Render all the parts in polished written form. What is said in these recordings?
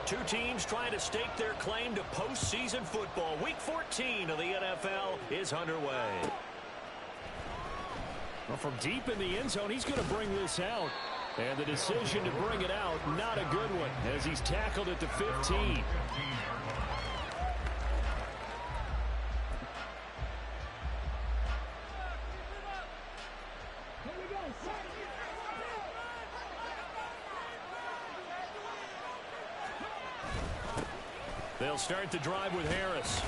Two teams trying to stake their claim to postseason football. Week 14 of the NFL is underway. Well, from deep in the end zone, he's going to bring this out. And the decision to bring it out, not a good one, as he's tackled at the 15. They'll start the drive with Harris.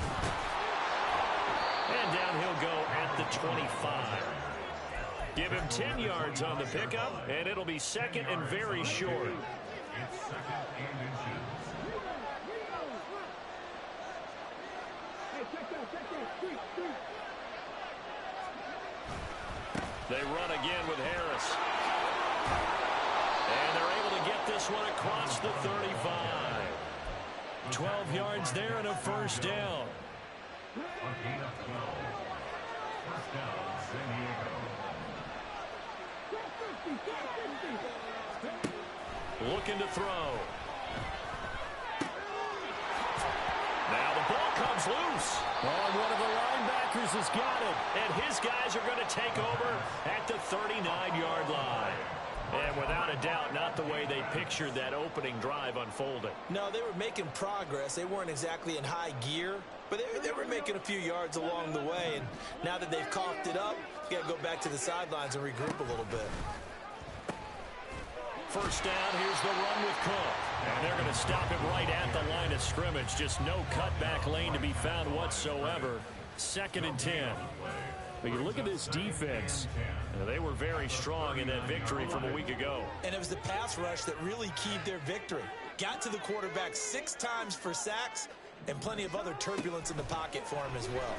And down he'll go at the 25. Give him 10 yards on the pickup, and it'll be second and very short. They run again with Harris. And they're able to get this one across the 35. 12 yards there and a first down. Looking to throw. Now the ball comes loose. Oh, one of the linebackers has got it. And his guys are going to take over at the 39-yard line. And without a doubt, not the way they pictured that opening drive unfolding. No, they were making progress. They weren't exactly in high gear, but they were making a few yards along the way. And now that they've coughed it up, you got to go back to the sidelines and regroup a little bit. First down, here's the run with Cook. And they're going to stop it right at the line of scrimmage. Just no cutback lane to be found whatsoever. Second and 10. But you look at this defense. They were very strong in that victory from a week ago. And it was the pass rush that really keyed their victory. Got to the quarterback 6 times for sacks and plenty of other turbulence in the pocket for him as well.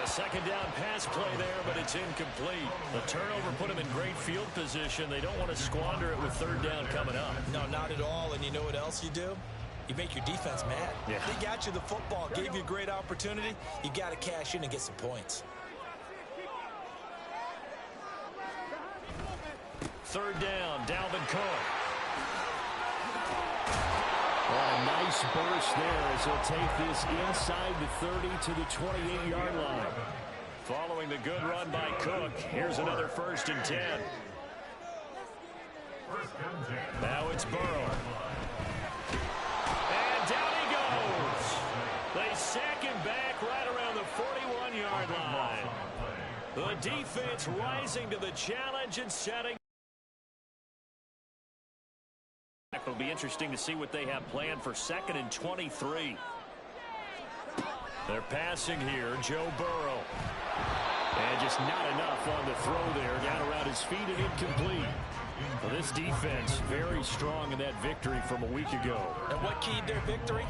A second down pass play there, but it's incomplete. The turnover put them in great field position. They don't want to squander it with third down coming up. No, not at all. And you know what else you do? You make your defense mad. Yeah. They got you the football, gave you a great opportunity. You got to cash in and get some points. Third down, Dalvin Cook. Oh, a nice burst there as he'll take this inside the 30 to the 28-yard line. Following the good run by Cook, here's another first and 10. Now it's Burrow. And down he goes. They sack him back right around the 41-yard line. The defense rising to the challenge and setting. It'll be interesting to see what they have planned for second and 23. They're passing here, Joe Burrow. And just not enough on the throw there. Down around his feet and incomplete. Well, this defense very strong in that victory from a week ago. And what keyed their victory?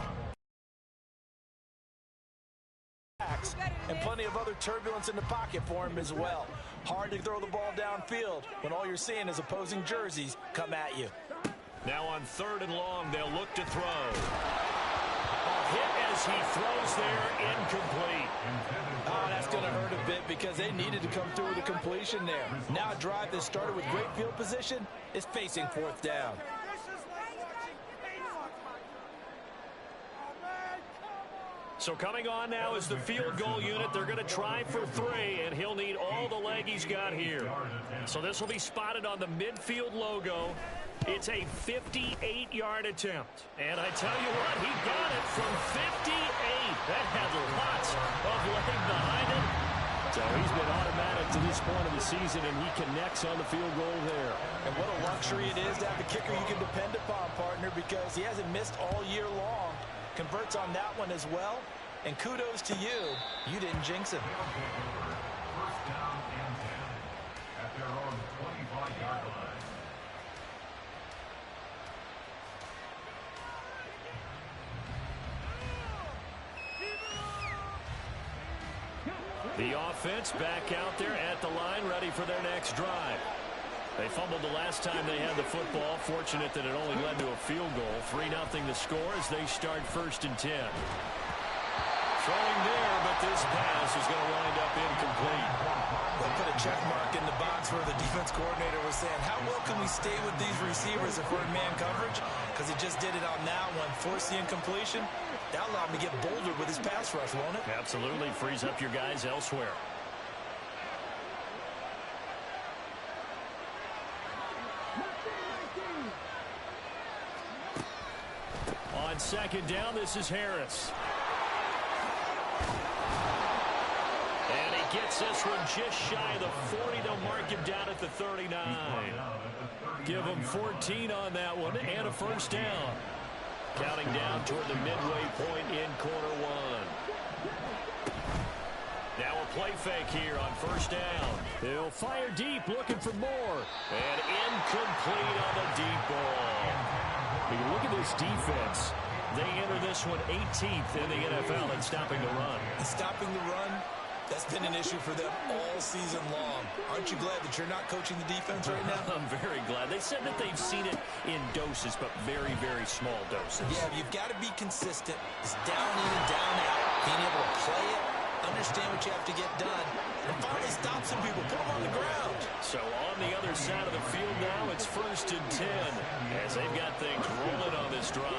And plenty of other turbulence in the pocket for him as well. Hard to throw the ball downfield when all you're seeing is opposing jerseys come at you. Now on third and long, they'll look to throw. A hit as he throws there, incomplete. Oh, that's going to hurt a bit because they needed to come through with a completion there. Now a drive that started with great field position is facing fourth down. So coming on now is the field goal unit. They're going to try for 3, and he'll need all the leg he's got here. So this will be spotted on the midfield logo. It's a 58-yard attempt. And I tell you what, he got it from 58. That had lots of leg behind it. So he's been automatic to this point of the season, and he connects on the field goal there. And what a luxury it is to have a kicker you can depend upon, partner, because he hasn't missed all year long. Converts on that one as well. And kudos to you. You didn't jinx him. First down and 10 at their own 25-yard line. The offense back out there at the line, ready for their next drive. They fumbled the last time they had the football. Fortunate that it only led to a field goal. 3-0 the score as they start first and 10. Throwing there, but this pass is going to wind up incomplete. They could have check mark in the box where the defense coordinator was saying, how well can we stay with these receivers if we're in man coverage? Because he just did it on that one. Force the incompletion. That allowed him to get bolder with his pass rush, won't it? Absolutely. Frees up your guys elsewhere. On second down, this is Harris. And he gets this one just shy of the 40. They'll mark him down at the 39. Give him 14 on that one and a first down. Counting down toward the midway point in quarter one. Now a play fake here on first down. He'll fire deep, looking for more. And incomplete on the deep ball. When you look at this defense, they enter this one 18th in the NFL in stopping the run. And stopping the run, that's been an issue for them all season long. Aren't you glad that you're not coaching the defense right now? I'm very glad. They said that they've seen it in doses, but very, very small doses. Yeah, you've got to be consistent. It's down in and down out. Being able to play it, understand what you have to get done, and finally stop some people, put them on the ground. So on the other side of the field now, it's 1st and 10 as they've got things rolling on this drive.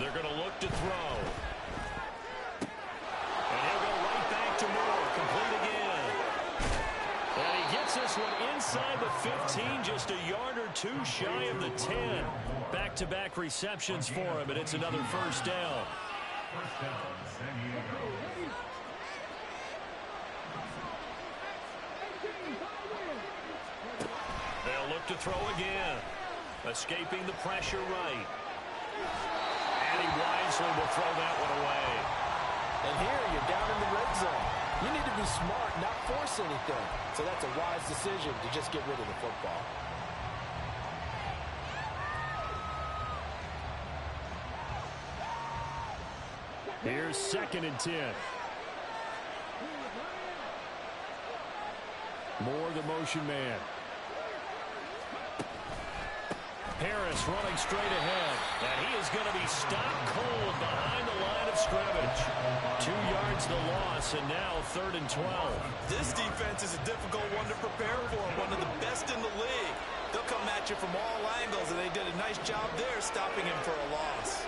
They're going to look to throw. And he'll go right back to Moore. Complete again. And he gets this one inside the 15, just a yard or two shy of the 10. Back-to-back receptions for him, and it's another first down. First down, San Diego. They'll look to throw again. Escaping the pressure right. And he wisely will throw that one away. And here you're down in the red zone. You need to be smart, not force anything. So that's a wise decision to just get rid of the football. Here's 2nd and 10. Moore, the motion man. Harris running straight ahead. And he is going to be stopped cold behind the line of scrimmage. 2 yards the loss, and now 3rd and 12. This defense is a difficult one to prepare for, one of the best in the league. They'll come at you from all angles, and they did a nice job there stopping him for a loss.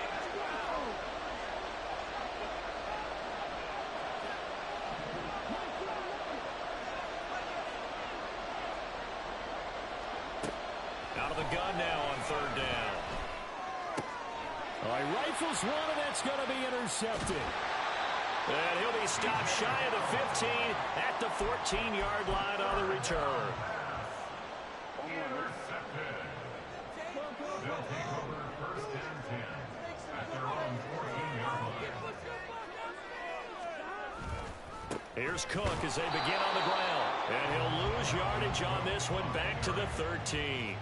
Out of the gun now on 3rd down. All right, rifles one, and that's going to be intercepted. And he'll be stopped shy of the 15 at the 14-yard line on the return. Intercepted. They'll take over 1st and 10 at their own 14-yard line. Here's Cook as they begin on the ground. And he'll lose yardage on this one back to the 13.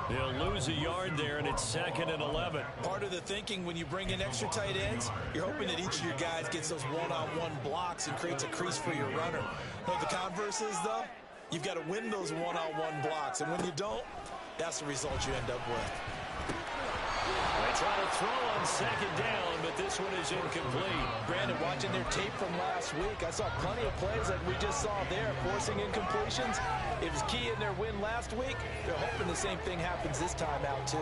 He'll lose a yard there, and it's 2nd and 11. Part of the thinking when you bring in extra tight ends, you're hoping that each of your guys gets those one-on-one blocks and creates a crease for your runner. What the converse is, though, you've got to win those one-on-one blocks, and when you don't, that's the result you end up with. They try to throw on 2nd down, but this one is incomplete. Brandon, watching their tape from last week, I saw plenty of plays like we just saw there, forcing incompletions. It was key in their win last week. They're hoping the same thing happens this time out, too.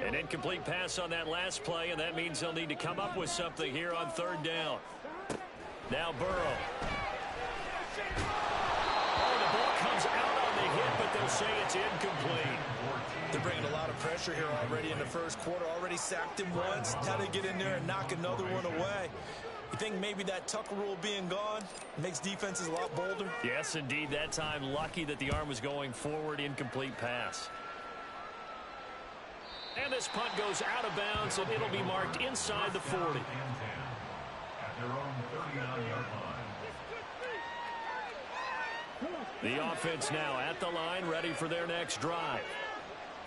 An incomplete pass on that last play, and that means they'll need to come up with something here on 3rd down. Now Burrow. Oh, the ball comes out on the hit, but they'll say it's incomplete. They're bringing a lot of pressure here already in the first quarter. Already sacked him once. Now they get in there and knock another one away. You think maybe that Tucker rule being gone makes defenses a lot bolder? Yes, indeed. That time, lucky that the arm was going forward. Incomplete pass. And this punt goes out of bounds, and it'll be marked inside the 40. At their own 39-yard line. The offense now at the line, ready for their next drive.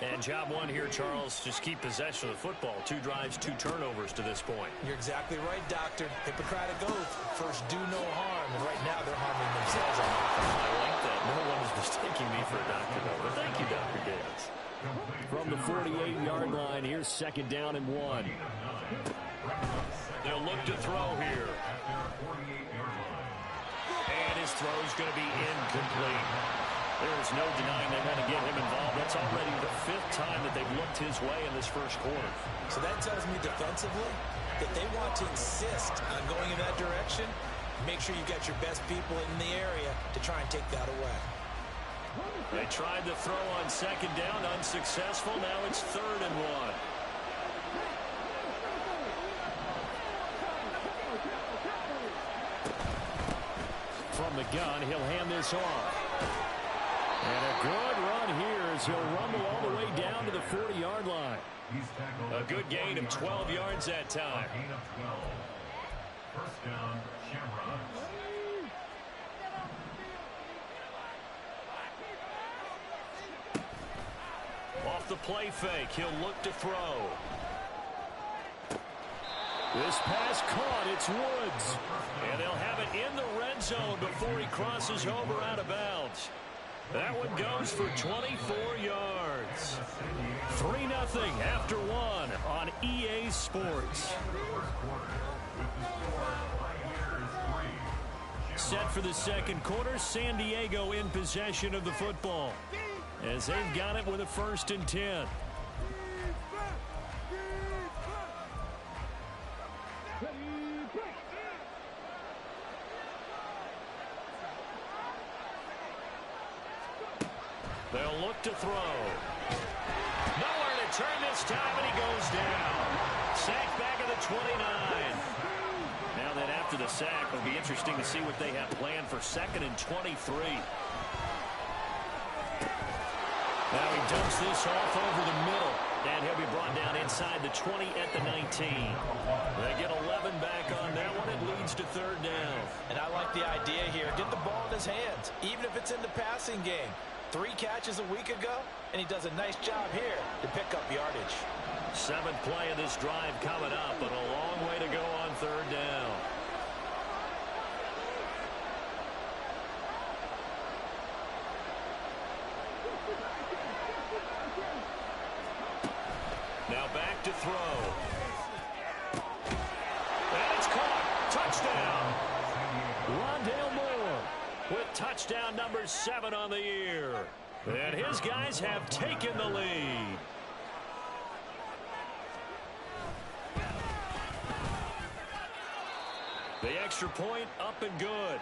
And job one here, Charles, just keep possession of the football. 2 drives, 2 turnovers to this point. You're exactly right, Doctor. Hippocratic oath. First, do no harm. And right now, they're harming themselves on offense. I like that. No one is mistaking me for a doctor, though. But thank you, Dr. Davis. From the 48-yard line, here's 2nd down and 1. They'll look to throw here. And his throw is going to be incomplete. There's no denying they want to get him involved. That's already the 5th time that they've looked his way in this first quarter. So that tells me defensively that they want to insist on going in that direction. Make sure you've got your best people in the area to try and take that away. They tried the throw on 2nd down, unsuccessful. Now it's 3rd and 1. From the gun, he'll hand this off. And a good run here as he'll rumble all the way down to the 40-yard line. A good gain of 12 yards that time. Gain of 12. First down, Shamrocks. Off the play fake, he'll look to throw. This pass caught. It's Woods. And they'll have it in the red zone before he crosses over out of bounds. That one goes for 24 yards. 3-0 after 1 on EA Sports. Set for the 2nd quarter, San Diego in possession of the football as they've got it with a 1st and 10. They'll look to throw. Nowhere to turn this time, and he goes down. Sacked back at the 29. Now that after the sack, it'll be interesting to see what they have planned for 2nd and 23. Now he dumps this off over the middle, and he'll be brought down inside the 20 at the 19. They get 11 back on that one. It leads to 3rd down. And I like the idea here. Get the ball in his hands, even if it's in the passing game. 3 catches a week ago, and he does a nice job here to pick up yardage. 7th play of this drive coming up, but a long way to go on 3rd down. Now back to throw. And it's caught. Touchdown. Rondale Moore with touchdown number 7 on the year. And his guys have taken the lead. The extra point up and good.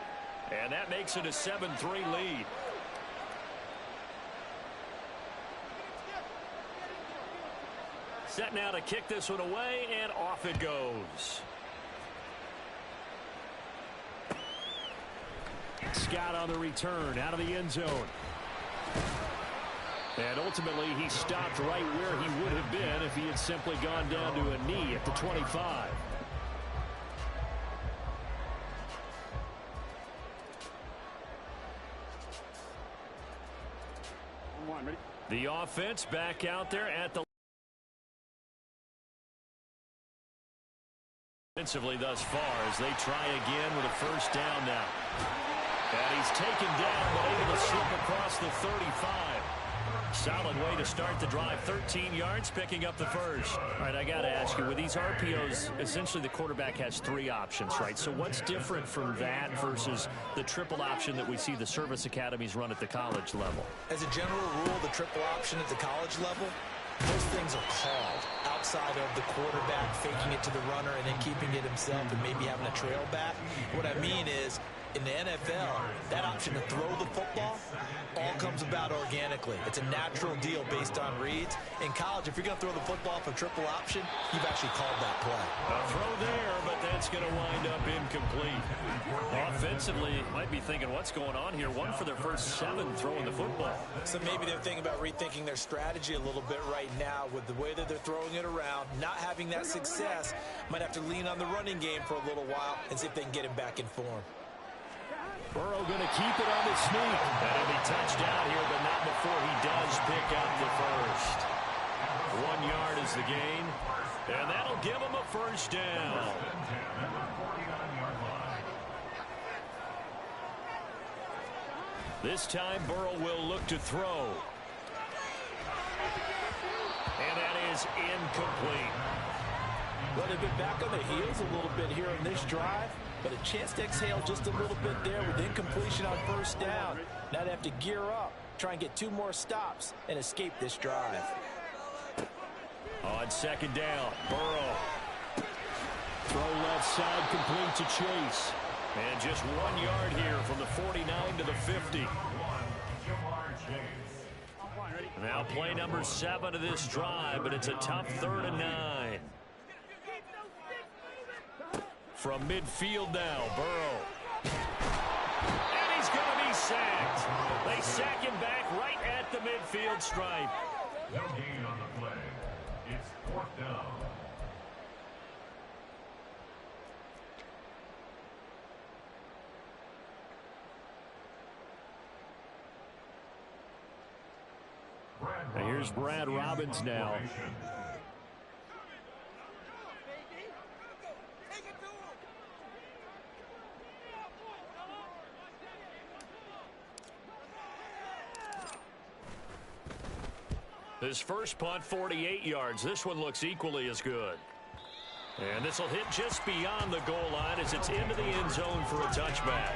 And that makes it a 7-3 lead. Set now to kick this one away, and off it goes. Scott on the return out of the end zone. And ultimately, he stopped right where he would have been if he had simply gone down to a knee at the 25. The offense back out there at the offensively thus far as they try again with a 1st down now. And he's taken down but able to slip across the 35. Solid way to start the drive. 13 yards, picking up the 1st. All right, I got to ask you, with these RPOs, essentially the quarterback has 3 options, right? So what's different from that versus the triple option that we see the service academies run at the college level? As a general rule, the triple option at the college level, those things are called outside of the quarterback faking it to the runner and then keeping it himself and maybe having a trail back. What I mean is, in the NFL, that option to throw the football all comes about organically. It's a natural deal based on reads. In college, if you're going to throw the football for triple option, you've actually called that play. A throw there, but that's going to wind up incomplete. Offensively, might be thinking, what's going on here? 1 for their first 7 throwing the football. So maybe they're thinking about rethinking their strategy a little bit right now with the way that they're throwing it around, not having that success. Might have to lean on the running game for a little while and see if they can get him back in form. Burrow going to keep it on the sneak. That'll be touchdown here, but not before he does pick up the first. 1 yard is the gain, and that'll give him a first down. This time, Burrow will look to throw. And that is incomplete. Well, they've been back on their heels a little bit here on this drive, but a chance to exhale just a little bit there with incompletion on first down. Now they have to gear up, try and get 2 more stops, and escape this drive. On second down, Burrow. Throw left side, complete to Chase. And just 1 yard here from the 49 to the 50. Now play number 7 of this drive, but it's a tough 3rd and 9. From midfield now, Burrow. And he's going to be sacked. They sack him back right at the midfield stripe. No gain on the play. It's 4th down. And here's Brad Robbins now. His first punt, 48 yards. This one looks equally as good. And this will hit just beyond the goal line as it's into the end zone for a touchback.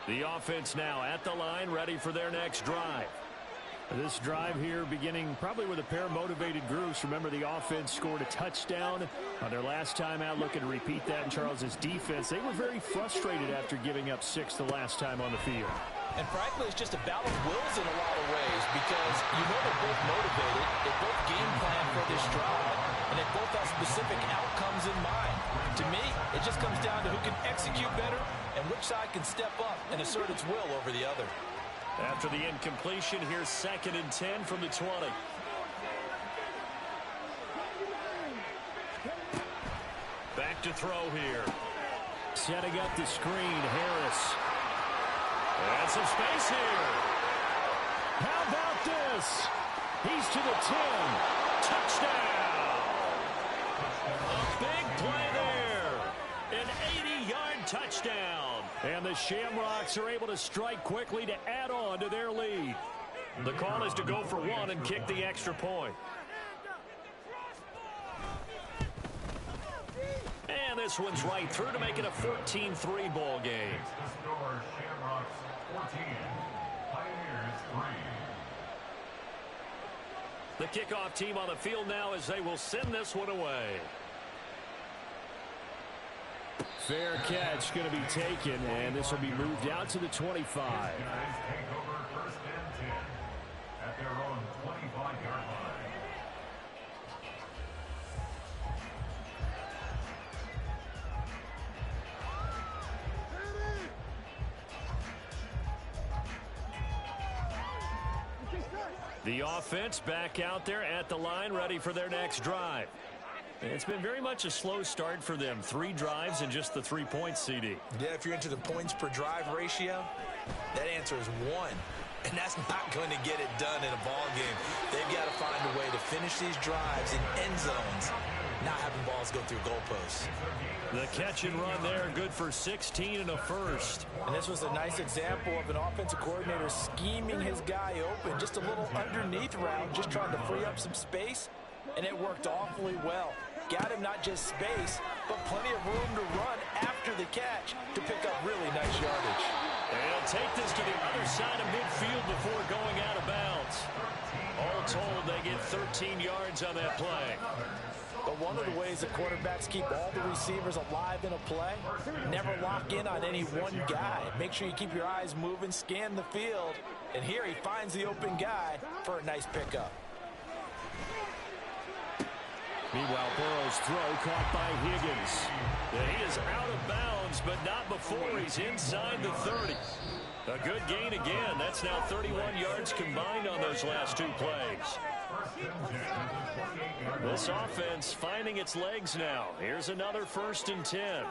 The offense now at the line, ready for their next drive. This drive here beginning probably with a pair of motivated groups. Remember, the offense scored a touchdown on their last time out, looking to repeat that in Charles's defense. They were very frustrated after giving up 6 the last time on the field. And frankly, it's just a battle of wills in a lot of ways because you know they're both motivated, they both game plan for this drive, and they both have specific outcomes in mind. To me, it just comes down to who can execute better and which side can step up and assert its will over the other. After the incompletion, here's 2nd and 10 from the 20. Back to throw here. Setting up the screen, Harris. And some space here. How about this? He's to the 10. Touchdown! A big play there. An 80-yard touchdown. And the Shamrocks are able to strike quickly to add on to their lead. The call is to go for 1 and kick the extra point. And this one's right through to make it a 14-3 ball game. The score, Shamrocks 14, Pioneers 3. The kickoff team on the field now as they will send this one away. Fair catch going to be taken, and this will be moved out to the 25. Guys take over 1st and 10 at their own 25-yard line. The offense back out there at the line, ready for their next drive. It's been very much a slow start for them. 3 drives and just the 3 points, CD. Yeah, if you're into the points per drive ratio, that answer is 1. And that's not going to get it done in a ball game. They've got to find a way to finish these drives in end zones, not having balls go through goalposts. The catch and run there, good for 16 and a first. And this was a nice example of an offensive coordinator scheming his guy open. Just a little underneath route, just trying to free up some space, and it worked awfully well. Got him not just space, but plenty of room to run after the catch to pick up really nice yardage. They'll take this to the other side of midfield before going out of bounds. All told, they get 13 yards on that play. But one of the ways that quarterbacks keep all the receivers alive in a play, never lock in on any one guy. Make sure you keep your eyes moving, scan the field, and here he finds the open guy for a nice pickup. Meanwhile, Burrow's throw caught by Higgins. Yeah, he is out of bounds, but not before he's inside the 30. A good gain again. That's now 31 yards combined on those last 2 plays. This offense finding its legs now. Here's another 1st and 10.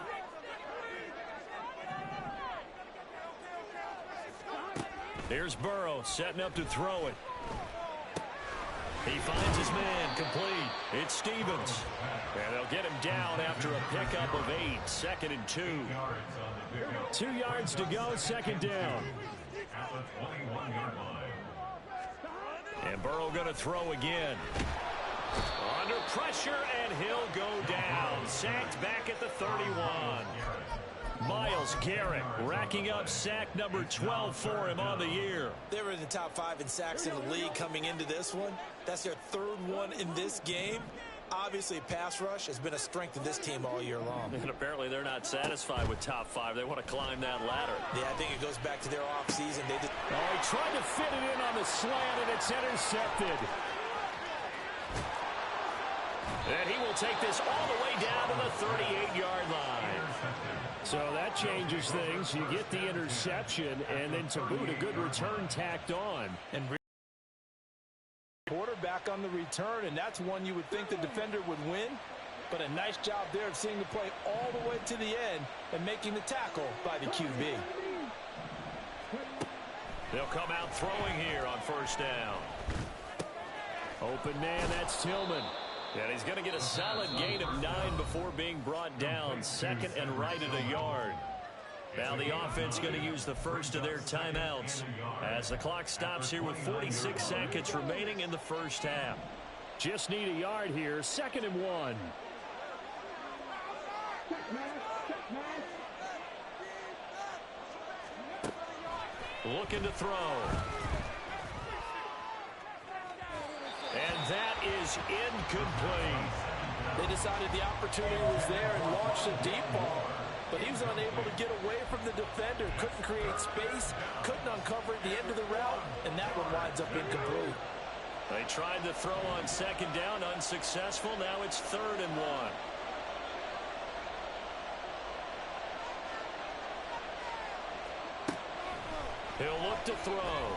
Here's Burrow setting up to throw it. He finds his man complete. It's Stevens. And they'll get him down after a pickup of 8. 2nd and 2. 2 yards to go, 2nd down. And Burrow going to throw again. Under pressure, and he'll go down. Sacked back at the 31. Myles Garrett racking up sack number 12 for him on the year. They were in the top 5 in sacks in the league coming into this one. That's their 3rd one in this game. Obviously, pass rush has been a strength of this team all year long. And apparently they're not satisfied with top 5. They want to climb that ladder. Yeah, I think it goes back to their offseason. They just... Oh, he tried to fit it in on the slant, and it's intercepted. And he will take this all the way down to the 38-yard line. So that changes things. You get the interception, and then to boot, a good return tacked on. And quarterback on the return, and that's one you would think the defender would win. But a nice job there of seeing the play all the way to the end and making the tackle by the QB. They'll come out throwing here on 1st down. Open man, that's Tillman. And he's going to get a solid gain of 9 before being brought down. 2nd and right at a yard. Now the offense going to use the first of their timeouts as the clock stops here with 46 seconds remaining in the 1st half. Just need a yard here. 2nd and 1. Looking to throw. And that is incomplete. They decided the opportunity was there and launched a deep ball, but he was unable to get away from the defender. Couldn't create space, couldn't uncover at the end of the route, and that one winds up incomplete. They tried to throw on 2nd down, unsuccessful. Now it's 3rd and 1. He'll look to throw.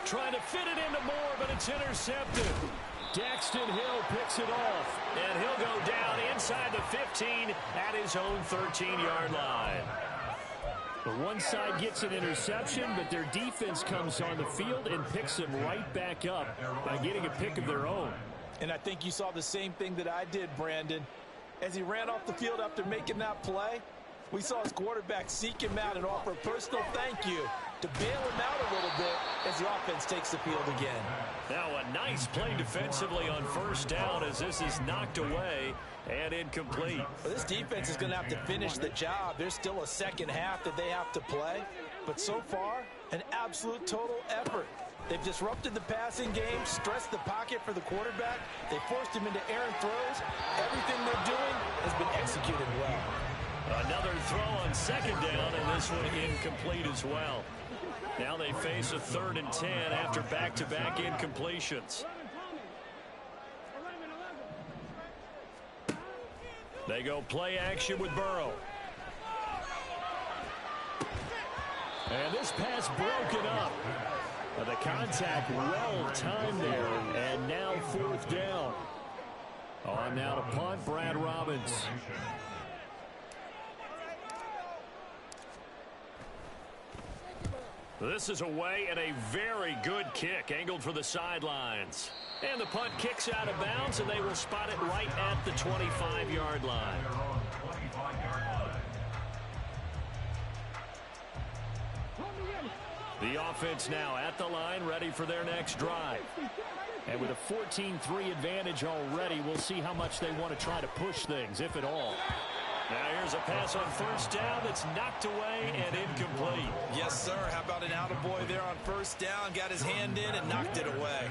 Trying to fit it into Moore, but it's intercepted. Daxton Hill picks it off, and he'll go down inside the 15 at his own 13-yard line. The one side gets an interception, but their defense comes on the field and picks them right back up by getting a pick of their own. And I think you saw the same thing that I did, Brandon. As he ran off the field after making that play, we saw his quarterback seek him out and offer a personal thank you to bail him out a little bit as the offense takes the field again. Now a nice play defensively on 1st down as this is knocked away and incomplete. Well, this defense is going to have to finish the job. There's still a 2nd half that they have to play. But so far, an absolute total effort. They've disrupted the passing game, stressed the pocket for the quarterback. They forced him into errant throws. Everything they're doing has been executed well. Another throw on 2nd down, and this one incomplete as well. Now they face a 3rd and 10 after back-to-back incompletions. They go play action with Burrow. And this pass broken up. The contact well timed there, and now 4th down. On now to punt, Brad Robbins. This is away and a very good kick angled for the sidelines. And the punt kicks out of bounds, and they will spot it right at the 25-yard line. The offense now at the line, ready for their next drive. And with a 14-3 advantage already, we'll see how much they want to try to push things, if at all. Now here's a pass on 1st down that's knocked away and incomplete. Yes, sir. How about an attaboy there on 1st down? Got his hand in and knocked it away.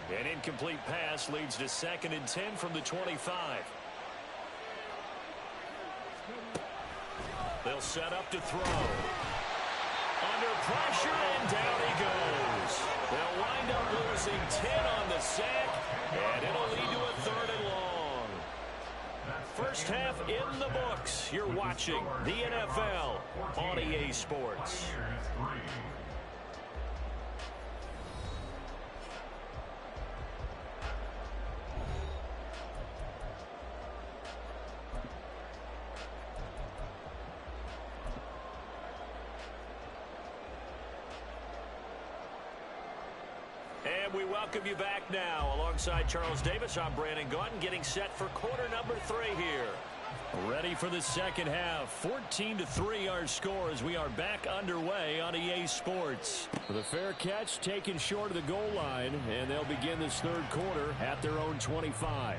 An incomplete pass leads to 2nd and 10 from the 25. They'll set up to throw. Under pressure, and down he goes. They'll wind up losing 10 on the sack, and it'll lead to a 3rd and long. 1st half in the books. You're watching the NFL on EA Sports. And we welcome you back now. Alongside Charles Davis, I'm Brandon Gaudin, getting set for quarter number 3 here. Ready for the second half. 14-3 our score as we are back underway on EA Sports. With a fair catch taken short of the goal line, and they'll begin this third quarter at their own 25.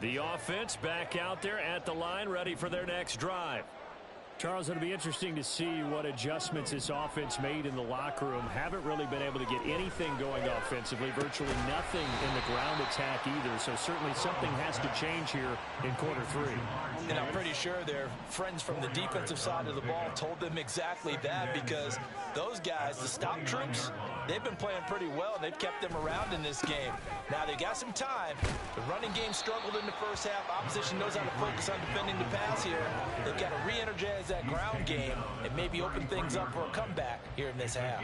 The offense back out there at the line, ready for their next drive. Charles, it'll be interesting to see what adjustments this offense made in the locker room. Haven't really been able to get anything going offensively, virtually nothing in the ground attack either. So certainly something has to change here in quarter 3. And I'm pretty sure their friends from the defensive side of the ball told them exactly that, because those guys, the stop troops, they've been playing pretty well. They've kept them around in this game. Now they got some time. The running game struggled in the first half. Opposition knows how to focus on defending the pass here. They've got to re-energize that ground game and maybe open things up for a comeback here in this half.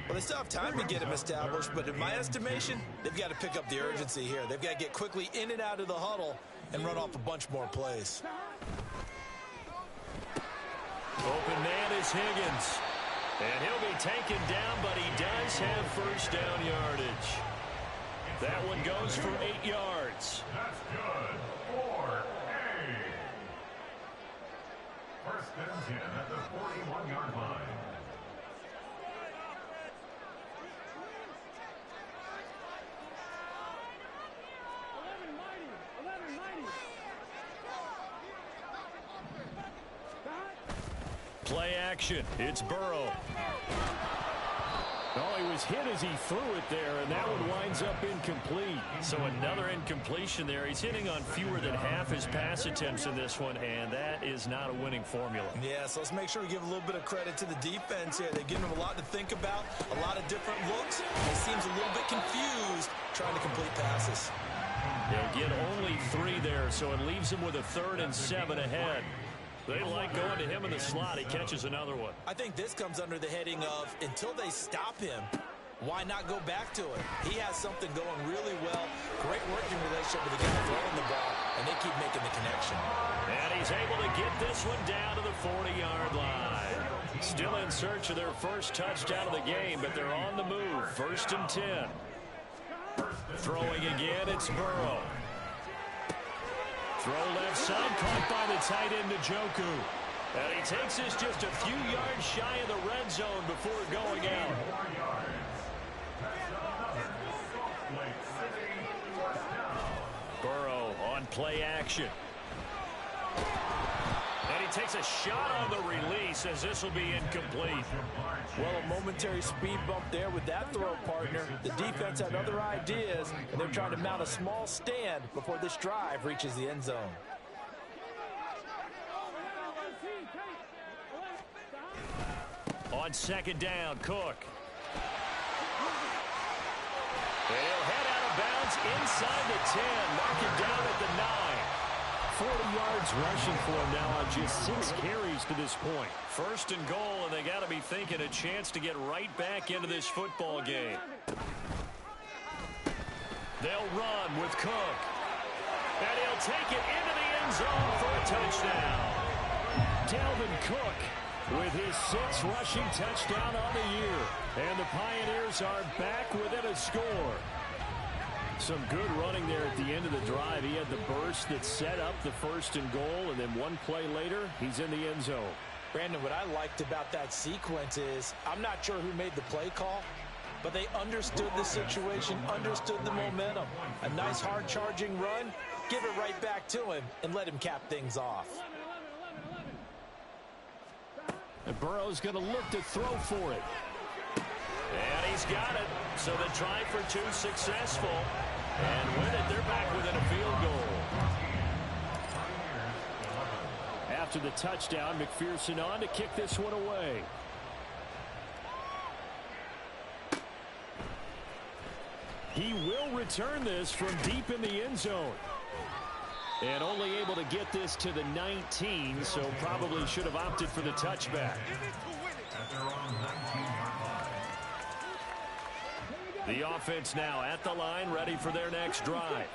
Well, they still have time to get them established, but in my estimation, they've got to pick up the urgency here. They've got to get quickly in and out of the huddle and run off a bunch more plays. Open man is Higgins. And he'll be taken down, but he does have first down yardage. That one goes for 8 yards. That's good. 4A. First and 10 at the 41-yard line. Play action. It's Burrow. Oh, he was hit as he threw it there, and that one winds up incomplete. So another incompletion there. He's hitting on fewer than half his pass attempts in this one, and that is not a winning formula. Yeah, so let's make sure we give a little bit of credit to the defense here. They're giving them a lot to think about, a lot of different looks. He seems a little bit confused trying to complete passes. They'll get only 3 there, so it leaves him with a 3rd and 7 ahead. They like going to him in the slot. He catches another one. I think this comes under the heading of, until they stop him, why not go back to it? He has something going really well. Great working relationship with the guy throwing the ball, and they keep making the connection. And he's able to get this one down to the 40-yard line. Still in search of their first touchdown of the game, but they're on the move. 1st and 10. Throwing again, it's Burrow. Throw left side, caught by the tight end, Njoku. And he takes this just a few yards shy of the red zone before going out. Burrow on play action. And he takes a shot on the release as this will be incomplete. Well, a momentary speed bump there with that throw, partner. The defense had other ideas, and they're trying to mount a small stand before this drive reaches the end zone. On 2nd down, Cook. They'll head out of bounds inside the 10, knock him down at the 9. 40 yards rushing for him now on just 6 carries to this point. 1st and goal, and they got to be thinking a chance to get right back into this football game. They'll run with Cook. And he'll take it into the end zone for a touchdown. Dalvin Cook with his 6th rushing touchdown on the year. And the Pioneers are back within a score. Some good running there at the end of the drive. He had the burst that set up the 1st and goal, and then one play later, he's in the end zone. Brandon, what I liked about that sequence is, I'm not sure who made the play call, but they understood the situation, understood the momentum. A nice hard charging run, give it right back to him, and let him cap things off. And Burrow's going to look to throw for it. And he's got it. So the try for 2 successful. And with it, they're back within a field goal. After the touchdown, McPherson on to kick this one away. He will return this from deep in the end zone. And only able to get this to the 19, so probably should have opted for the touchback. The offense now at the line, ready for their next drive.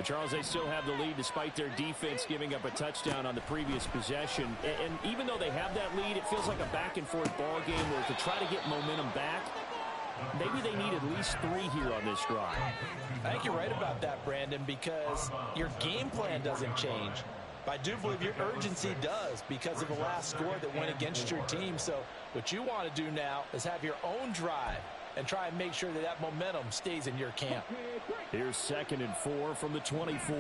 But Charles, they still have the lead despite their defense giving up a touchdown on the previous possession. And even though they have that lead, it feels like a back-and-forth ball game where to try to get momentum back, maybe they need at least 3 here on this drive. I think you're right about that, Brandon, because your game plan doesn't change. But I do believe your urgency does because of the last score that went against your team. So what you want to do now is have your own drive and try and make sure that that momentum stays in your camp. Here's 2nd and 4 from the 24.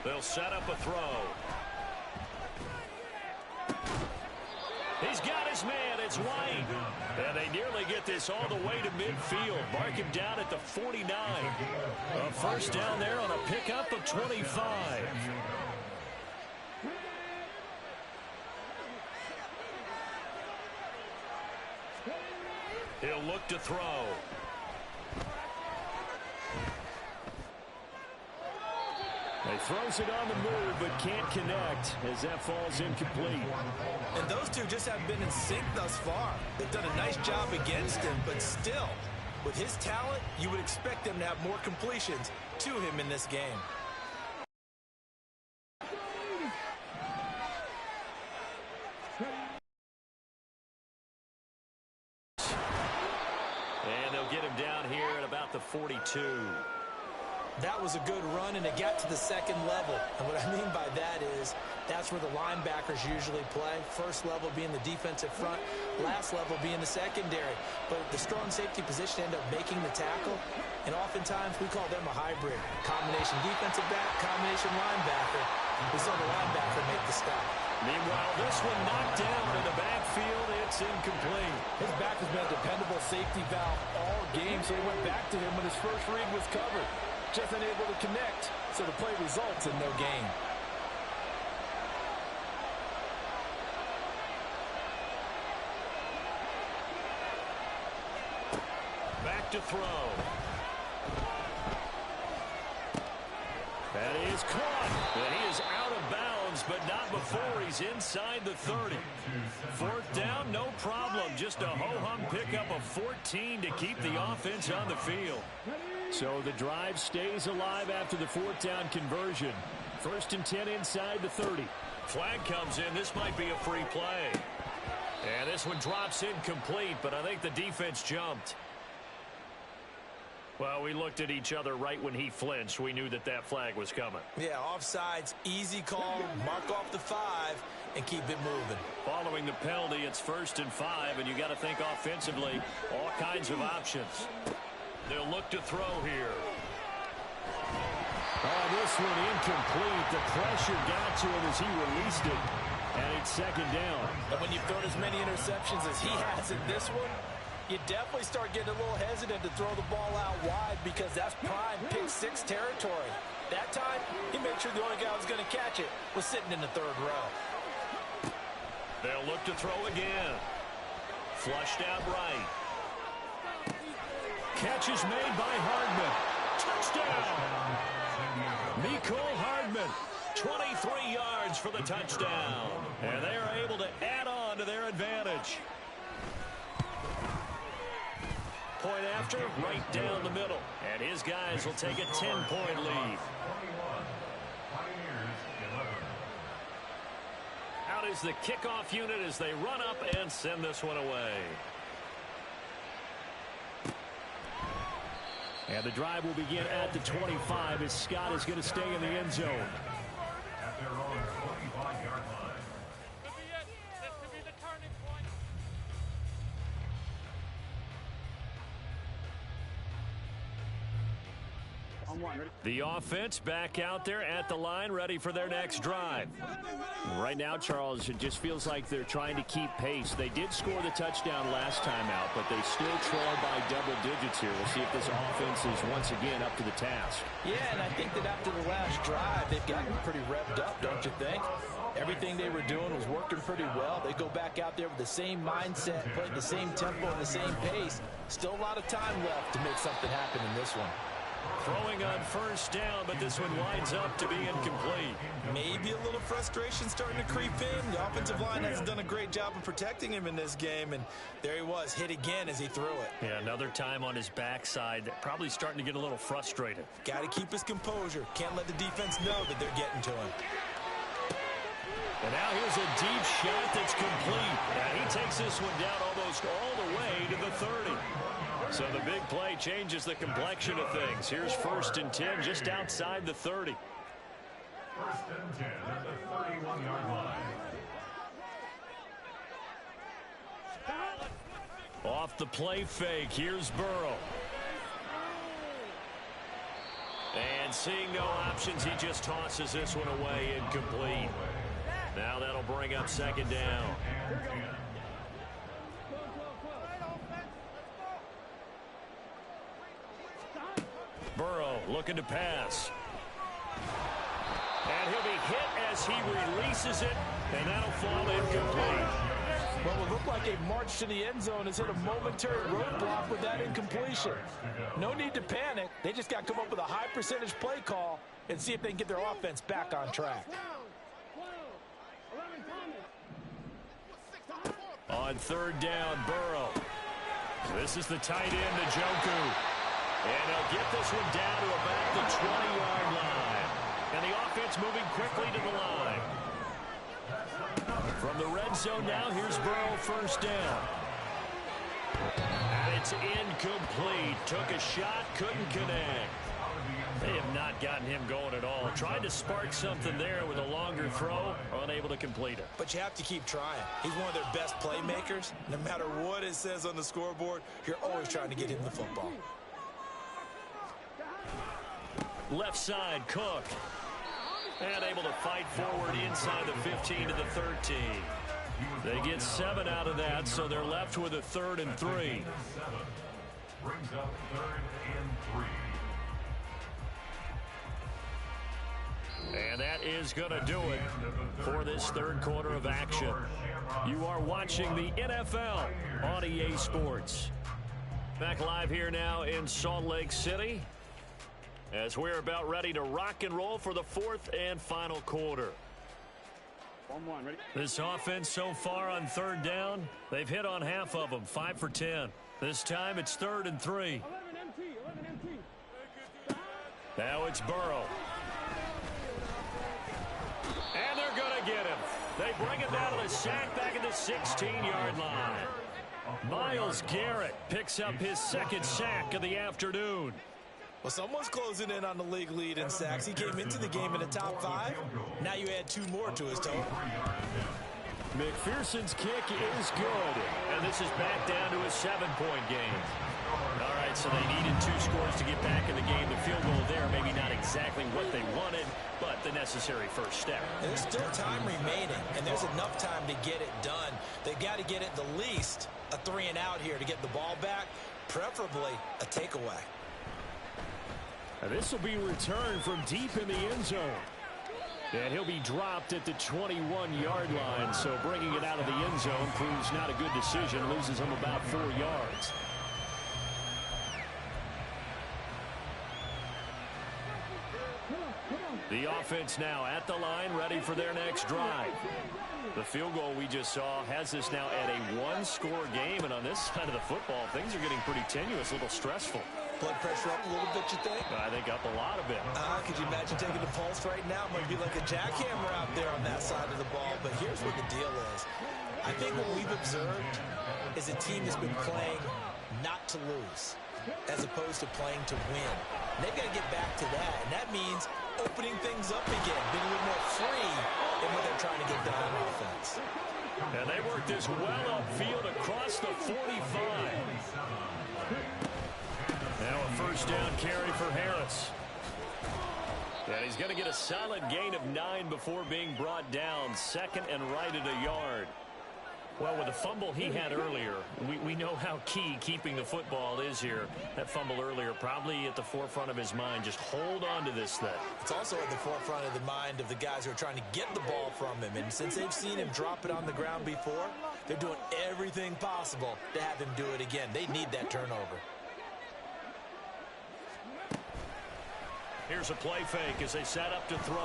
They'll set up a throw. He's got his man. It's White. And they nearly get this all the way to midfield. Mark him down at the 49. A first down there on a pickup of 25. He'll look to throw. He throws it on the move, but can't connect as that falls incomplete. And those two just haven't been in sync thus far. They've done a nice job against him, but still, with his talent, you would expect them to have more completions to him in this game. And they'll get him down here at about the 42. That was a good run, and it got to the second level. And what I mean by that is that's where the linebackers usually play. First level being the defensive front, last level being the secondary. But the strong safety position end up making the tackle, and oftentimes we call them a hybrid. Combination defensive back, combination linebacker. We saw the linebacker make the stop. Meanwhile, this one knocked down in the backfield. It's incomplete. His back has been a dependable safety valve all game, so he went back to him when his first read was covered. Just unable to connect, so the play results in no gain. Back to throw. That is caught. And he is out of bounds, but not before he's inside the 30. 4th down, no problem. Just a ho-hum pickup of 14 to keep the offense on the field. So the drive stays alive after the 4th down conversion. 1st and 10 inside the 30. Flag comes in. This might be a free play. And this one drops incomplete, but I think the defense jumped. Well, we looked at each other right when he flinched. We knew that that flag was coming. Yeah, offsides, easy call, mark off the 5, and keep it moving. Following the penalty, it's 1st and 5, and you got to think offensively, all kinds of options. They'll look to throw here. Oh, this one incomplete. The pressure got to him as he released it. And it's 2nd down. And when you've thrown as many interceptions as he has in this one, you definitely start getting a little hesitant to throw the ball out wide because that's prime pick 6 territory. That time, he made sure the only guy who was going to catch it was sitting in the 3rd row. They'll look to throw again. Flushed out right. Catch is made by Hardman. Touchdown! Mecole Hardman, 23 yards for the touchdown. And they are able to add on to their advantage. Point after, right down the middle. And his guys will take a 10-point lead. Out is the kickoff unit as they run up and send this one away. And the drive will begin at the 25 as Scott is going to stay in the end zone. At their own 25-yard line. This could be the turning point. The offense back out there at the line, ready for their next drive. Right now, Charles, it just feels like they're trying to keep pace. They did score the touchdown last time out, but they still trail by double digits here. We'll see if this offense is once again up to the task. Yeah, and I think that after the last drive, they've gotten pretty revved up, don't you think? Everything they were doing was working pretty well. They go back out there with the same mindset, playing the same tempo and the same pace. Still a lot of time left to make something happen in this one. Throwing on 1st down, but this one winds up to be incomplete. Maybe a little frustration starting to creep in. The offensive line hasn't done a great job of protecting him in this game, and there he was, hit again as he threw it. Yeah, another time on his backside, probably starting to get a little frustrated. Got to keep his composure. Can't let the defense know that they're getting to him. And now here's a deep shot that's complete. And he takes this one down almost all the way to the 30. So the big play changes the complexion of things. Here's 1st and 10 just outside the 30. 1st and 10 at the 31-yard line. Off the play fake, here's Burrow. And seeing no options, he just tosses this one away incomplete. Now that'll bring up 2nd down. Burrow looking to pass. And he'll be hit as he releases it, and that'll fall incomplete. Well, it looked like a march to the end zone has hit a momentary roadblock with that incompletion. No need to panic. They just got to come up with a high percentage play call and see if they can get their offense back on track. On 3rd down, Burrow. This is the tight end, Njoku. And he'll get this one down to about the 20-yard line. And the offense moving quickly to the line. From the red zone now, here's Burrow, 1st down. And it's incomplete. Took a shot, couldn't connect. They have not gotten him going at all. Tried to spark something there with a longer throw, unable to complete it. But you have to keep trying. He's one of their best playmakers. No matter what it says on the scoreboard, you're always trying to get him the football. Left side, Cook. And able to fight forward inside the 15 to the 13. They get 7 out of that, so they're left with a 3rd and 3. Brings up 3rd and 3. And that is going to do it for this 3rd quarter of action. You are watching the NFL on EA Sports. Back live here now in Salt Lake City, as we're about ready to rock and roll for the 4th and final quarter. 1-1, ready? This offense so far on 3rd down, they've hit on half of them, 5 for 10. This time it's 3rd and 3. 11 empty. Now it's Burrow. And they're going to get him. They bring him down to the sack back at the 16-yard line. Myles Garrett picks up his 2nd sack of the afternoon. Well, someone's closing in on the league lead in sacks. He came into the game in the top 5. Now you add 2 more to his total. McPherson's kick is good. And this is back down to a 7-point game. All right, so they needed 2 scores to get back in the game. The field goal there, maybe not exactly what they wanted, but the necessary first step. There's still time remaining, and there's enough time to get it done. They've got to get at the least a 3 and out here to get the ball back, preferably a takeaway. And this will be returned from deep in the end zone. And he'll be dropped at the 21-yard line, so bringing it out of the end zone proves not a good decision, loses him about 4 yards. The offense now at the line, ready for their next drive. The field goal we just saw has us now at a 1-score game, and on this side of the football, things are getting pretty tenuous, a little stressful. Blood pressure up a little bit, you think? I think up a lot of it. Could you imagine taking the pulse right now? It might be like a jackhammer out there on that side of the ball, but here's what the deal is. I think what we've observed is a team that's been playing not to lose as opposed to playing to win. And they've got to get back to that, and that means opening things up again, being a little more free in what they're trying to get done on offense. And they work this well upfield across the 45. Now a 1st down carry for Harris. And he's going to get a solid gain of 9 before being brought down. 2nd and right at a yard. Well, with the fumble he had earlier, we know how key keeping the football is here. That fumble earlier probably at the forefront of his mind. Just hold on to this thing. It's also at the forefront of the mind of the guys who are trying to get the ball from him. And since they've seen him drop it on the ground before, they're doing everything possible to have him do it again. They need that turnover. Here's a play fake as they set up to throw.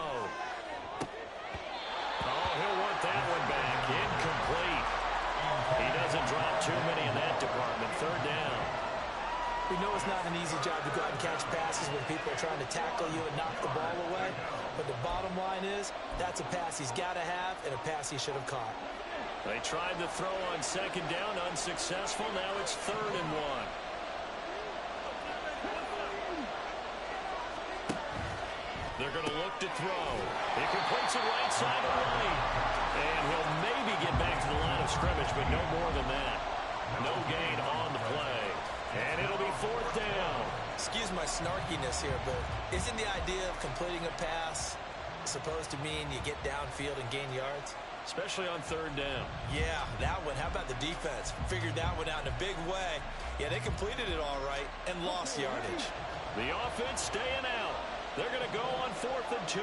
know it's not an easy job to go out and catch passes when people are trying to tackle you and knock the ball away. But the bottom line is, that's a pass he's got to have and a pass he should have caught. They tried to throw on second down, unsuccessful. Now it's 3rd and 1. They're going to look to throw. He completes it right side of the lane. And he'll maybe get back to the line of scrimmage, but no more than that. No gain on the play. And it'll be 4th down. Excuse my snarkiness here, but isn't the idea of completing a pass supposed to mean you get downfield and gain yards? Especially on 3rd down. Yeah, that one. How about the defense? Figured that one out in a big way. Yeah, they completed it all right and lost yardage. The offense staying out. They're going to go on 4th and 2.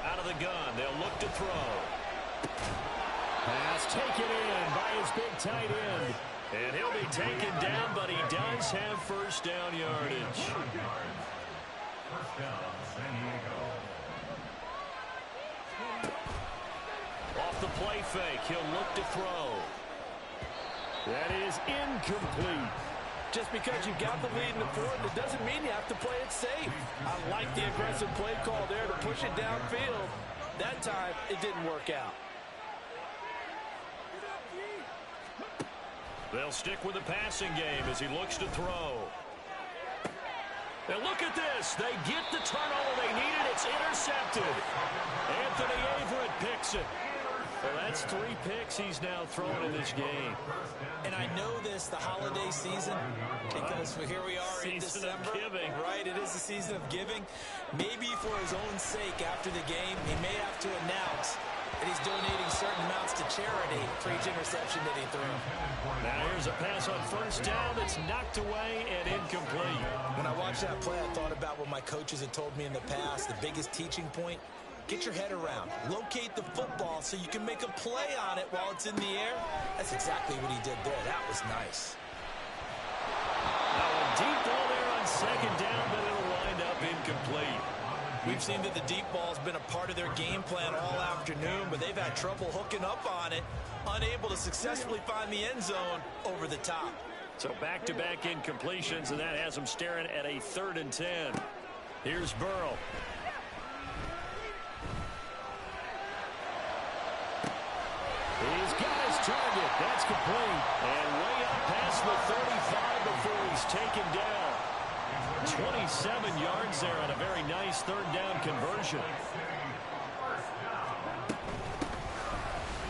Out of the gun, they'll look to throw. Pass taken in by his big tight end. And he'll be taken down, but he does have 1st down yardage. 1st down, San Diego. Off the play fake, he'll look to throw. That is incomplete. Just because you've got the lead in the 4th, it doesn't mean you have to play it safe. I like the aggressive play call there to push it downfield. That time, it didn't work out. They'll stick with the passing game as he looks to throw. And look at this. They get the turnover they needed. It's intercepted. Anthony Averett picks it. Well, that's 3 picks he's now thrown in this game. And I know this, the holiday season, because here we are in Season of December. giving. Right, it is the season of giving. Maybe for his own sake after the game, he may have to announce that he's donating certain amounts to charity for each interception that he threw. Now here's a pass on 1st down that's knocked away and incomplete. When I watched that play, I thought about what my coaches had told me in the past. The biggest teaching point, get your head around. Locate the football so you can make a play on it while it's in the air. That's exactly what he did there. That was nice. Now a deep ball there on 2nd down, but it'll wind up incomplete. We've seen that the deep ball's been a part of their game plan all afternoon, but they've had trouble hooking up on it, unable to successfully find the end zone over the top. So back-to-back incompletions, and that has them staring at a 3rd and 10. Here's Burrow. He's got his target. That's complete. And way up past the 35 before he's taken down. 27 yards there on a very nice 3rd down conversion.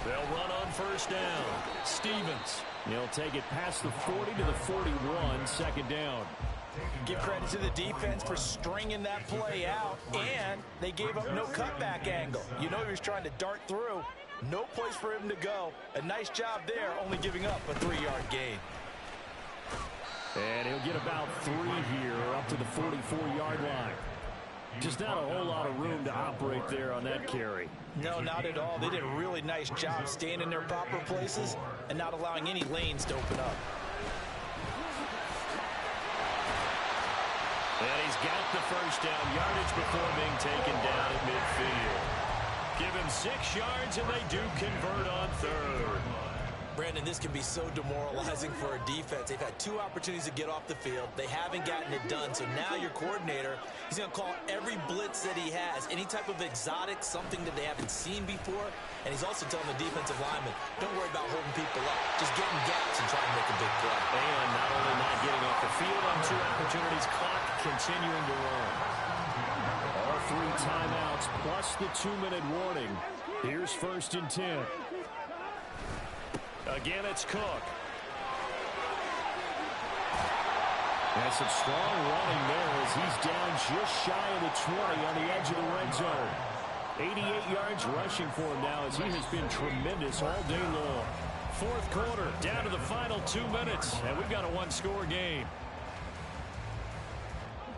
They'll run on 1st down. Stevens. He'll take it past the 40 to the 41, 2nd down. Give credit to the defense for stringing that play out, and they gave up no cutback angle. You know he was trying to dart through. No place for him to go. A nice job there, only giving up a 3-yard gain. And he'll get about 3 here, up to the 44-yard line. Just not a whole lot of room to operate there on that carry. No, not at all. They did a really nice job staying in their proper places and not allowing any lanes to open up. And he's got the 1st down yardage before being taken down at midfield. Give him 6 yards, and they do convert on 3rd. Brandon, this can be so demoralizing for a defense. They've had 2 opportunities to get off the field. They haven't gotten it done. So now your coordinator, he's going to call every blitz that he has, any type of exotic, something that they haven't seen before. And he's also telling the defensive lineman, don't worry about holding people up. Just get in gaps and try and make a big play. And not only not getting off the field on 2 opportunities, clock continuing to run. All 3 timeouts plus the 2-minute warning. Here's 1st and 10. Again, it's Cook. And some strong running there as he's down just shy of the 20 on the edge of the red zone. 88 yards rushing for him now as he has been tremendous all day long. 4th quarter, down to the final 2 minutes, and we've got a 1-score game.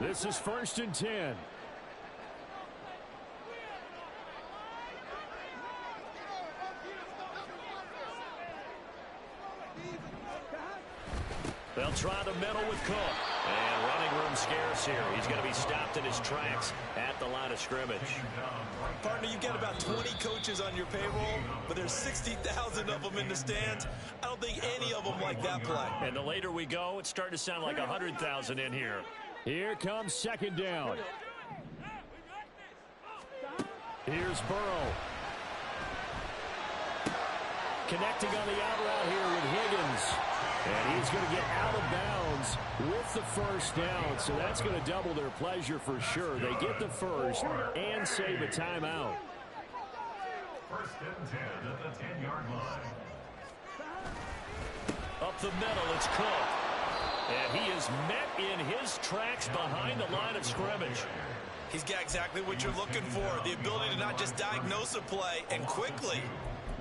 This is 1st and 10. try the middle with Cook. And running room scarce here. He's going to be stopped in his tracks at the line of scrimmage. Partner, you've got about 20 coaches on your payroll, but there's 60,000 of them in the stands. I don't think any of them like that play. And the later we go, it's starting to sound like 100,000 in here. Here comes second down. Here's Burrow. Connecting on the out route here with Higgins. And he's going to get out of bounds with the first down. So that's going to double their pleasure for sure. They get the first and save a timeout. First and 10 at the 10-yard line. Up the middle, it's Cook. And he is met in his tracks behind the line of scrimmage. He's got exactly what you're looking for, the ability to not just diagnose a play and quickly,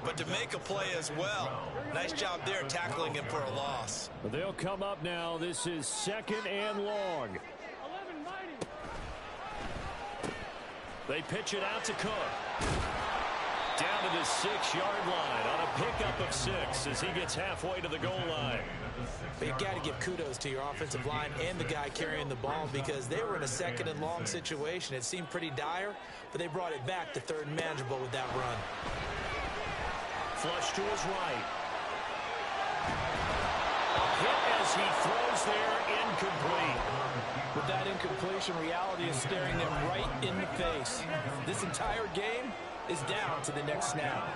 but to make a play as well. Nice job there tackling him for a loss. They'll come up now. This is second and long. They pitch it out to Cook. Down to the 6-yard line on a pickup of 6 as he gets halfway to the goal line. But you've got to give kudos to your offensive line and the guy carrying the ball because they were in a second and long situation. It seemed pretty dire, but they brought it back to third and manageable with that run. Flush to his right. Hit as he throws there, incomplete. With that incompletion, reality is staring them right in the face. This entire game is down to the next snap.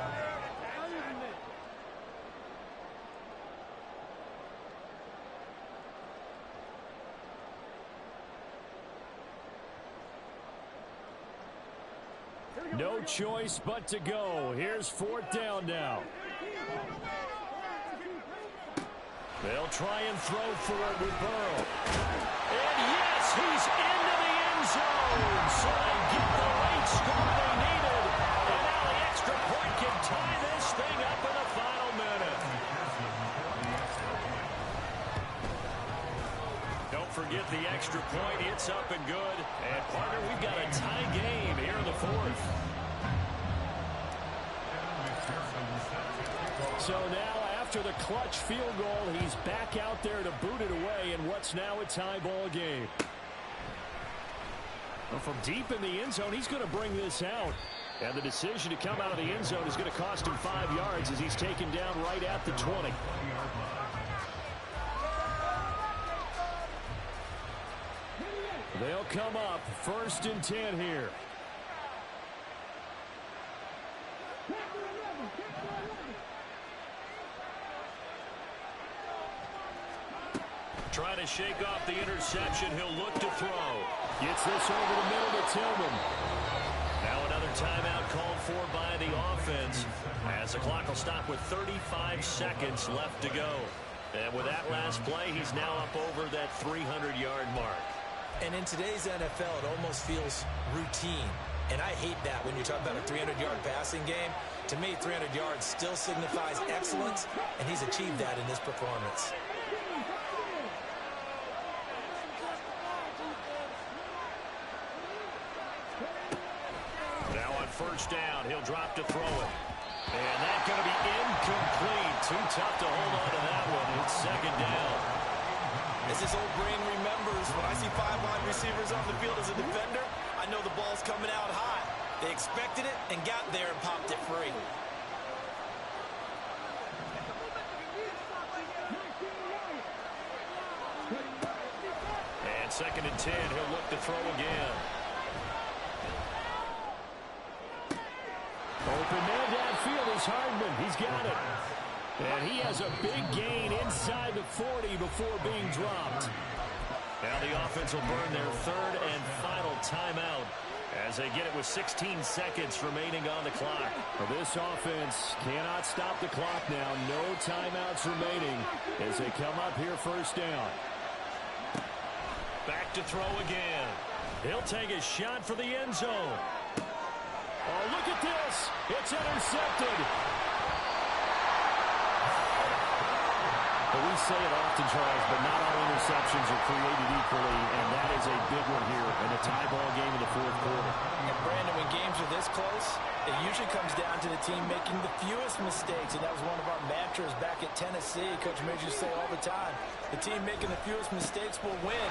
No choice but to go. Here's fourth down now. They'll try and throw for it with Burrow. And yes, he's into the end zone. So they get the late score they needed. And now the extra point can tie this thing up in the final minute. Don't forget the extra point. It's up and good. And partner, we've got a tie game here in the fourth. So now after the clutch field goal, he's back out there to boot it away in what's now a tie ball game. Well, from deep in the end zone, he's going to bring this out. And the decision to come out of the end zone is going to cost him 5 yards as he's taken down right at the 20. They'll come up first and 10 here. Trying to shake off the interception. He'll look to throw. Gets this over the middle to Tillman. Now another timeout called for by the offense as the clock will stop with 35 seconds left to go. And with that last play, he's now up over that 300-yard mark. And in today's NFL, it almost feels routine. And I hate that when you talk about a 300-yard passing game. To me, 300 yards still signifies excellence, and he's achieved that in this performance. Now on first down, he'll drop to throw it. And that's going to be incomplete. Too tough to hold on to that one. It's second down. As his old brain remembers, when I see 5 wide receivers on the field as a defender, I know the ball's coming out hot. They expected it and got there and popped it free. And second and 10, he'll look to throw again. Open man downfield is Hardman. He's got it. And he has a big gain inside the 40 before being dropped. Now the offense will burn their third and final timeout as they get it with 16 seconds remaining on the clock. Well, this offense cannot stop the clock now. No timeouts remaining as they come up here first down. Back to throw again. He'll take a shot for the end zone. Oh, look at this. It's intercepted. But we say it often, Charles, but not all interceptions are created equally, and that is a big one here in a tie ball game in the fourth quarter. And Brandon, when games are this close, It usually comes down to the team making the fewest mistakes, and that was one of our mantras back at Tennessee. Coach Major say all the time, the team making the fewest mistakes will win.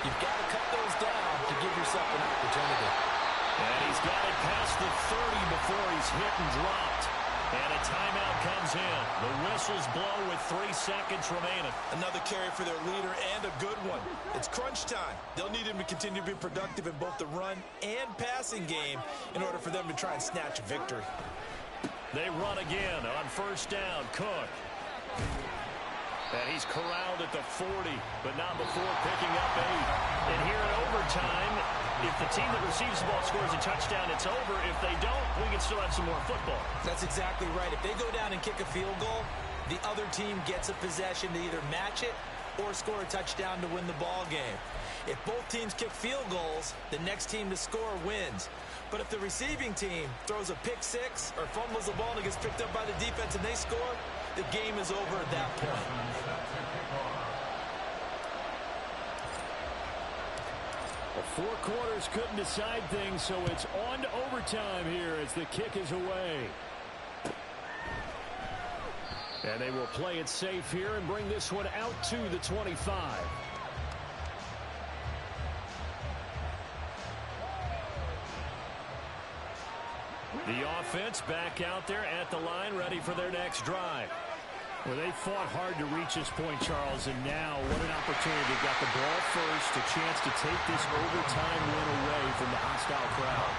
You've got to cut those down to give yourself an opportunity. And he's got it past the 30 before he's hit and dropped. And a timeout comes in. The whistles blow with 3 seconds remaining. Another carry for their leader and a good one. It's crunch time. They'll need him to continue to be productive in both the run and passing game in order for them to try and snatch a victory. They run again on first down. Cook. And he's corralled at the 40, but not before picking up 8. And here in overtime, if the team that receives the ball scores a touchdown, it's over. If they don't, we can still have some more football. That's exactly right. If they go down and kick a field goal, the other team gets a possession to either match it or score a touchdown to win the ball game. If both teams kick field goals, the next team to score wins. But if the receiving team throws a pick six or fumbles the ball and it gets picked up by the defense and they score, the game is over at that point. Well, 4 quarters couldn't decide things, so it's on to overtime here as the kick is away. And they will play it safe here and bring this one out to the 25. The offense back out there at the line, ready for their next drive. Well, they fought hard to reach this point, Charles, and now what an opportunity. They got the ball first, a chance to take this overtime win away from the hostile crowd.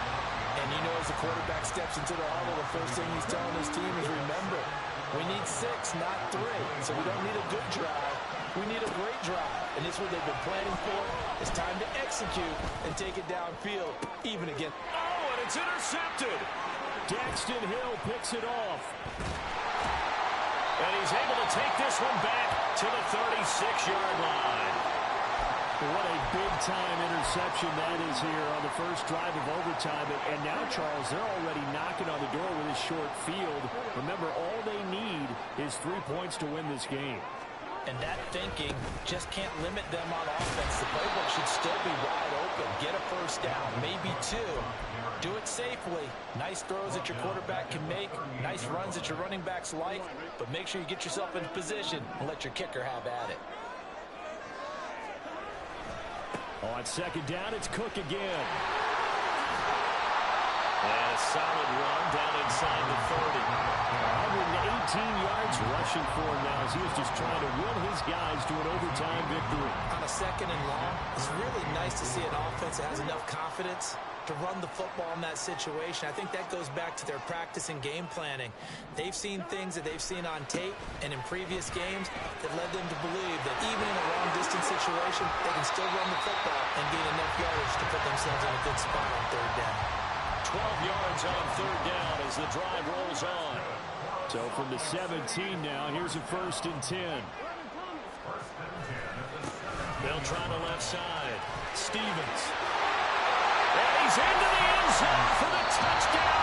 And you know, as the quarterback steps into the huddle, the first thing he's telling his team is, remember, we need 6, not 3. So we don't need a good drive. We need a great drive. And this is what they've been planning for. It's time to execute and take it downfield, even again. Oh, and it's intercepted. Daxton Hill picks it off. And he's able to take this one back to the 36-yard line. What a big-time interception that is here on the first drive of overtime. And now, Charles, they're already knocking on the door with this short field. Remember, all they need is 3 points to win this game. And that thinking just can't limit them on offense. The playbook should still be wide open. Get a first down, maybe 2. Do it safely. Nice throws that your quarterback can make. Nice runs that your running backs like. But make sure you get yourself in position and let your kicker have at it. On second down, it's Cook again. And a solid run down inside the 30. 118 yards rushing for him now as he was just trying to will his guys to an overtime victory. On a second and long, it's really nice to see an offense that has enough confidence to run the football in that situation. I think that goes back to their practice and game planning. They've seen things that they've seen on tape and in previous games that led them to believe that even in a long-distance situation, they can still run the football and gain enough yardage to put themselves in a good spot on third down. 12 yards on third down as the drive rolls on. So from the 17 now, here's a 1st and 10. They'll try the left side. Stevens. And he's into the end zone for the touchdown.